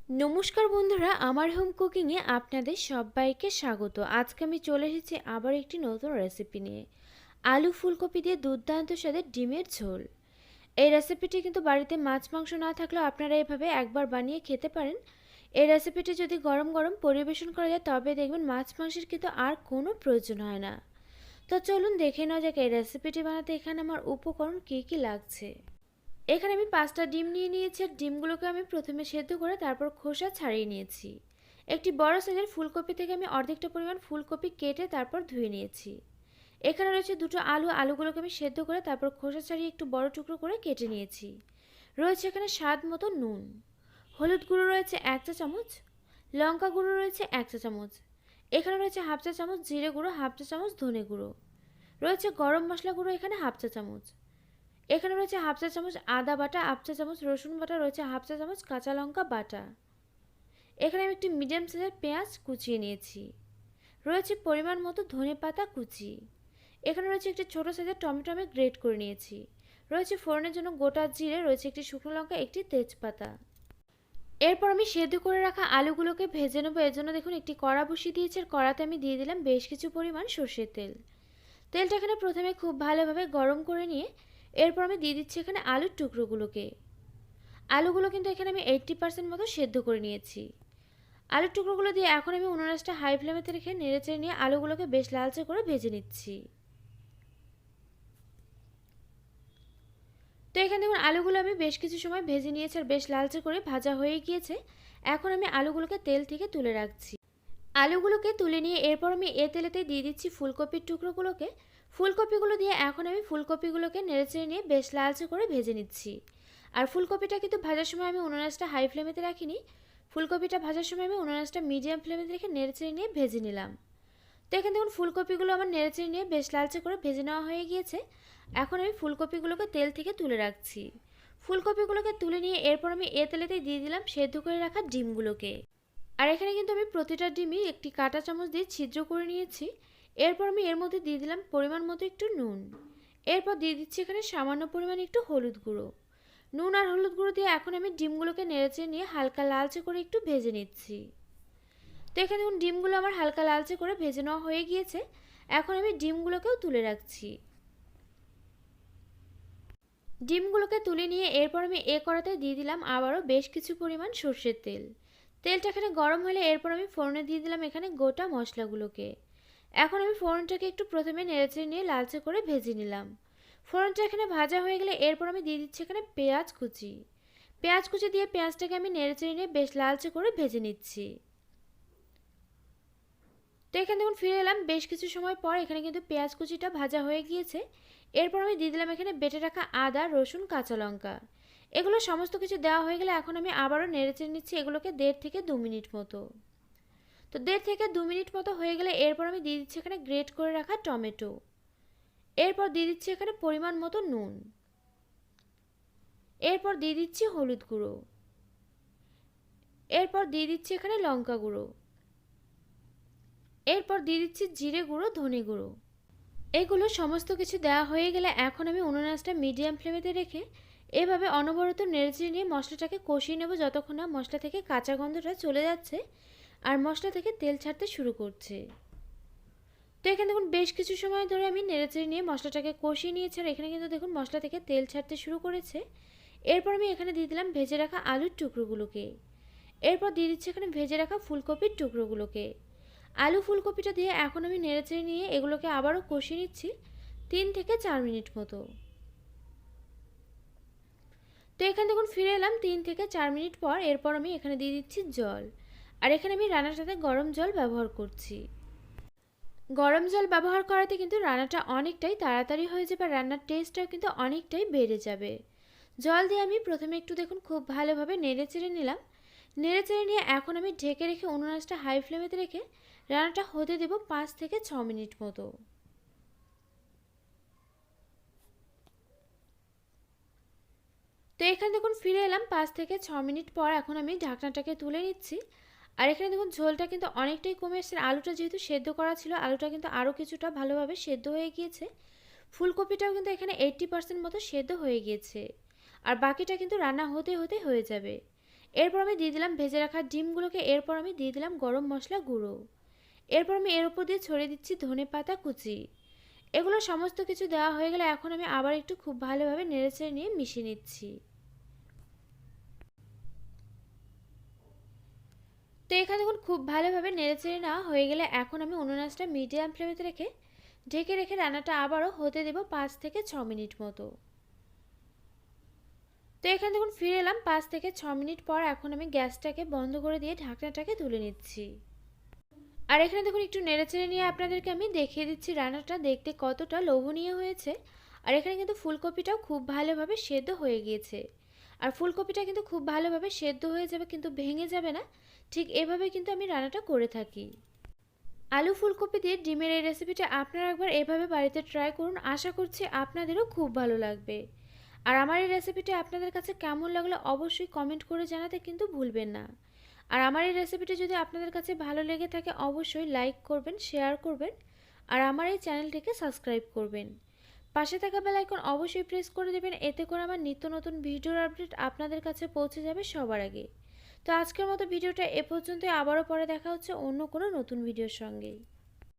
নমস্কার বন্ধুরা, আমার হোম কুকিংয়ে আপনাদের সবাইকে স্বাগত। আজকে আমি চলে এসেছি আবার একটি নতুন রেসিপি নিয়ে। আলু ফুলকপি দিয়ে দুর্দান্ত স্বাদের ডিমের ঝোল। এই রেসিপিটি কিন্তু বাড়িতে মাছ মাংস না থাকলেও আপনারা এভাবে একবার বানিয়ে খেতে পারেন। এই রেসিপিটি যদি গরম গরম পরিবেশন করা যায় তবে দেখবেন মাছ মাংসের কিন্তু আর কোনো প্রয়োজন হয় না। তো চলুন দেখে নেওয়া যাক এই রেসিপিটি বানাতে এখানে আমার উপকরণ কী কী লাগছে। এখানে আমি 5টা ডিম নিয়ে নিয়েছি আর ডিমগুলোকে আমি প্রথমে সেদ্ধ করে তারপর খোসা ছাড়িয়ে নিয়েছি। একটি বড় সাইজের ফুলকপি থেকে আমি অর্ধেকটা পরিমাণ ফুলকপি কেটে তারপর ধুয়ে নিয়েছি। এখানে রয়েছে দুটো আলুগুলোকে আমি সেদ্ধ করে তারপর খোসা ছাড়িয়ে একটু বড় টুকরো করে কেটে নিয়েছি। রয়েছে এখানে স্বাদ মতো নুন, হলুদ গুঁড়ো রয়েছে 1 চা চামচ, লঙ্কা গুঁড়ো রয়েছে 1 চা চামচ, এখানে রয়েছে হাফ চা চামচ জিরে গুঁড়ো, হাফ চা চামচ ধনে গুঁড়ো, রয়েছে গরম মশলা গুঁড়ো এখানে হাফ চা চামচ, এখানে রয়েছে হাফ চা চামচ আদা বাটা, হাফ চা চামচ রসুন বাটা, রয়েছে হাফ চা চামচ কাঁচা লঙ্কা বাটা। এখানে আমি একটি মিডিয়াম সাইজের পেঁয়াজ কুচিয়ে নিয়েছি। রয়েছে পরিমাণ মতো ধনেপাতা কুচি। এখানে রয়েছে একটি ছোট সাইজের টমেটো আমি গ্রেট করে নিয়েছি। রয়েছে ফোড়নের জন্য গোটা জিরে, রয়েছে একটি শুকনো লঙ্কা, একটি তেজপাতা। এরপর আমি সেদ্ধ করে রাখা আলুগুলোকে ভেজে নেবো। এর জন্য দেখুন একটি কড়া বসিয়ে দিয়েছি আর কড়াতে আমি দিয়ে দিলাম বেশ কিছু পরিমাণ সর্ষের তেল। তেলটা এখানে প্রথমে খুব ভালোভাবে গরম করে নিয়ে এরপর আমি দিয়ে দিচ্ছি এখানে আলুর টুকরোগুলোকে। আলুগুলো কিন্তু এখানে আমি 80% মতো সেদ্ধ করে নিয়েছি। আলুর টুকরোগুলো দিয়ে এখন আমি উনুনটা হাই ফ্লেমেতে রেখে নেড়েচেড়ে নিয়ে আলুগুলোকে বেশ লালচে করে ভেজে নিচ্ছি। তো এখানে দেখুন আলুগুলো আমি বেশ কিছু সময় ভেজে নিয়েছি আর বেশ লালচে করে ভাজা হয়ে গিয়েছে। এখন আমি আলুগুলোকে তেল থেকে তুলে রাখছি। আলুগুলোকে তুলে নিয়ে এরপর আমি এ তেলেতে দিয়ে দিচ্ছি ফুলকপির টুকরোগুলোকে। ফুলকপিগুলো দিয়ে এখন আমি ফুলকপিগুলোকে নেড়েচেড়ে নিয়ে বেশ লালচে করে ভেজে নিচ্ছি। আর ফুলকপিটা কিন্তু ভাজার সময় আমি উনুনটা হাই ফ্লেমেতে রাখিনি। ফুলকপিটা ভাজার সময় আমি উনুনটা মিডিয়াম ফ্লেমেতে রেখে নেড়েচেড়ে নিয়ে ভেজে নিলাম। তো এখানে দেখুন ফুলকপিগুলো আমার নেড়েচেড়ে নিয়ে বেশ লালচে করে ভেজে নেওয়া হয়ে গিয়েছে। এখন আমি ফুলকপিগুলোকে তেল থেকে তুলে রাখছি। ফুলকপিগুলোকে তুলে নিয়ে এরপর আমি এ তেলেতেই দিয়ে দিলাম সেদ্ধ করে রাখা ডিমগুলোকে। আর এখানে কিন্তু আমি প্রতিটা ডিমই একটি কাঁটা চামচ দিয়ে ছিদ্র করে নিয়েছি। এরপর আমি এর মধ্যে দিয়ে দিলাম পরিমাণ মতো একটু নুন। এরপর দিয়ে দিচ্ছি এখানে সামান্য পরিমাণ একটু হলুদ গুঁড়ো। নুন আর হলুদ গুঁড়ো দিয়ে এখন আমি ডিমগুলোকে নেড়েচেড়ে নিয়ে হালকা লালচে করে একটু ভেজে নিচ্ছি। তো এখানে দেখুন ডিমগুলো আমার হালকা লালচে করে ভেজে নেওয়া হয়ে গিয়েছে। এখন আমি ডিমগুলোকেও তুলে রাখছি। ডিমগুলোকে তুলে নিয়ে এরপর আমি কড়াতে দিয়ে দিলাম আবারও বেশ কিছু পরিমাণ সর্ষের তেল। তেলটা এখানে গরম হলে এরপর আমি ফোড়নে দিয়ে দিলাম এখানে গোটা মশলাগুলোকে। এখন আমি ফোড়নটাকে একটু প্রথমে নেড়েচেড়ে নিয়ে লালচে করে ভেজে নিলাম। ফোড়নটা এখানে ভাজা হয়ে গেলে এরপর আমি দিয়ে দিচ্ছি এখানে পেঁয়াজ কুচি। পেঁয়াজ কুচি দিয়ে পেঁয়াজটাকে আমি নেড়েচেড়ে নিয়ে বেশ লালচে করে ভেজে নিচ্ছি। তো এখানে দেখুন ফিরে এলাম বেশ কিছু সময় পর। এখানে কিন্তু পেঁয়াজ কুচিটা ভাজা হয়ে গিয়েছে। এরপর আমি দিয়ে দিলাম এখানে বেটে রাখা আদা, রসুন, কাঁচা লঙ্কা। এগুলো সমস্ত কিছু দেওয়া হয়ে গেলে এখন আমি আবারও নেড়েচেড়ে নিচ্ছি এগুলোকে 1.5 থেকে 2 মিনিট মতো। তো 1.5 থেকে 2 মিনিট মতো হয়ে গেলে এরপর আমি দিয়ে দিচ্ছি এখানে গ্রেট করে রাখা টমেটো। এরপর দিয়ে দিচ্ছি এখানে পরিমাণ মতো নুন। এরপর দিয়ে দিচ্ছি হলুদ গুঁড়ো। এরপর দিয়ে দিচ্ছি এখানে লঙ্কা গুঁড়ো। এরপর দিয়ে দিচ্ছি জিরে গুঁড়ো, ধনে গুঁড়ো। এগুলো সমস্ত কিছু দেওয়া হয়ে গেলে এখন আমি উনুন আঁচটা মিডিয়াম ফ্লেমেতে রেখে এভাবে অনবরত নেড়েচেড়ে নিয়ে মশলাটাকে কষিয়ে নেব যতক্ষণ না মশলা থেকে কাঁচা গন্ধটা চলে যাচ্ছে আর মশলা থেকে তেল ছাড়তে শুরু করছে। তো এখানে দেখুন বেশ কিছু সময় ধরে আমি নেড়েচেড়ে নিয়ে মশলাটাকে কষিয়ে নিয়েছি আর এখানে কিন্তু দেখুন মশলা থেকে তেল ছাড়তে শুরু করেছে। এরপর আমি এখানে দিয়ে দিলাম ভেজে রাখা আলুর টুকরোগুলোকে। এরপর দিয়ে দিচ্ছি এখানে ভেজে রাখা ফুলকপির টুকরোগুলোকে। আলু ফুলকপিটা দিয়ে এখন আমি নেড়েচেড়ে নিয়ে এগুলোকে আবারও কষিয়ে নিচ্ছি 3 থেকে 4 মিনিট মতো। তো এখানে দেখুন ফিরে এলাম 3 থেকে 4 মিনিট পর। এরপর আমি এখানে দিয়ে দিচ্ছি জল। আর এখানে আমি রান্নাটাতে গরম জল ব্যবহার করছি। গরম জল ব্যবহার করাতে কিন্তু রান্নাটা অনেকটাই তাড়াতাড়ি হয়ে যাবে আর রান্নার টেস্টটাও কিন্তু অনেকটাই বেড়ে যাবে। জল দিয়ে আমি প্রথমে একটু দেখুন খুব ভালোভাবে নেড়েচেড়ে নিলাম। নেড়েচেড়ে নিয়ে এখন আমি ঢেকে রেখে উনুন আঁচটা হাই ফ্লেমেতে রেখে রান্নাটা হতে দেব 5 থেকে 6 মিনিট মতো। তো এখানে দেখুন ফিরে এলাম 5 থেকে 6 মিনিট পর। এখন আমি ঢাকনাটাকে তুলে নিচ্ছি। আর এখানে দেখুন ঝোলটা কিন্তু অনেকটাই কমে এসেছে। আলুটা যেহেতু সেদ্ধ করা ছিল আলুটা কিন্তু আরও কিছুটা ভালোভাবে সেদ্ধ হয়ে গিয়েছে। ফুলকপিটাও কিন্তু এখানে 80% মতো সেদ্ধ হয়ে গিয়েছে। আর বাকিটা কিন্তু রান্না হতে হতে হয়ে যাবে। এরপর আমি দিয়ে দিলাম ভেজে রাখা ডিমগুলোকে। এরপর আমি দিয়ে দিলাম গরম মশলা গুঁড়ো। এরপর আমি এর উপর দিয়ে ছড়িয়ে দিচ্ছি ধনেপাতা কুচি। এগুলো সমস্ত কিছু দেওয়া হয়ে গেলে এখন আমি আবার একটু খুব ভালোভাবে নেড়েচেড়ে নিয়ে মিশিয়ে নিচ্ছি। তো এখানে দেখুন খুব ভালোভাবে নেড়েচেড়ে নেওয়া হয়ে গেলে এখন আমি উনুন আঁচটা মিডিয়াম ফ্লেমেতে রেখে ঢেকে রেখে রান্নাটা আবারও হতে দেব 5 থেকে 6 মিনিট মতো। তো এখানে দেখুন ফিরে এলাম 5 থেকে 6 মিনিট পর। এখন আমি গ্যাসটাকে বন্ধ করে দিয়ে ঢাকনাটাকে তুলে নিচ্ছি। আর এখানে দেখুন একটু নেড়েচেড়ে নিয়ে আপনাদেরকে আমি দেখিয়ে দিচ্ছি রান্নাটা দেখতে কতটা লোভনীয় হয়েছে। আর এখানে কিন্তু ফুলকপিটাও খুব ভালোভাবে সেদ্ধ হয়ে গিয়েছে। আর ফুলকপিটা কিন্তু খুব ভালোভাবে সেদ্ধ হয়ে যাবে, কিন্তু ভেঙে যাবে না। ঠিক এভাবে কিন্তু আমি রান্নাটা করে থাকি। আলু ফুলকপি দিয়ে ডিমের এই রেসিপিটা আপনারা একবার এভাবে বাড়িতে ট্রাই করুন, আশা করছি আপনাদেরও খুব ভালো লাগবে। আর আমার এই রেসিপিটা আপনাদের কাছে কেমন লাগলো অবশ্যই কমেন্ট করে জানাতে কিন্তু ভুলবেন না। আর আমার এই রেসিপিটা যদি আপনাদের কাছে ভালো লেগে থাকে অবশ্যই লাইক করবেন, শেয়ার করবেন, আর আমার এই চ্যানেলটিকে সাবস্ক্রাইব করবেন। পাশে থাকা বেল আইকন অবশ্যই প্রেস করে দেবেন, এতে করে আমার নিত্য নতুন ভিডিওর আপডেট আপনাদের কাছে পৌঁছে যাবে সবার আগে। তো আজকের মতো ভিডিওটা এ পর্যন্তই, আবারও পরে দেখা হচ্ছে অন্য কোনো নতুন ভিডিওর সঙ্গে।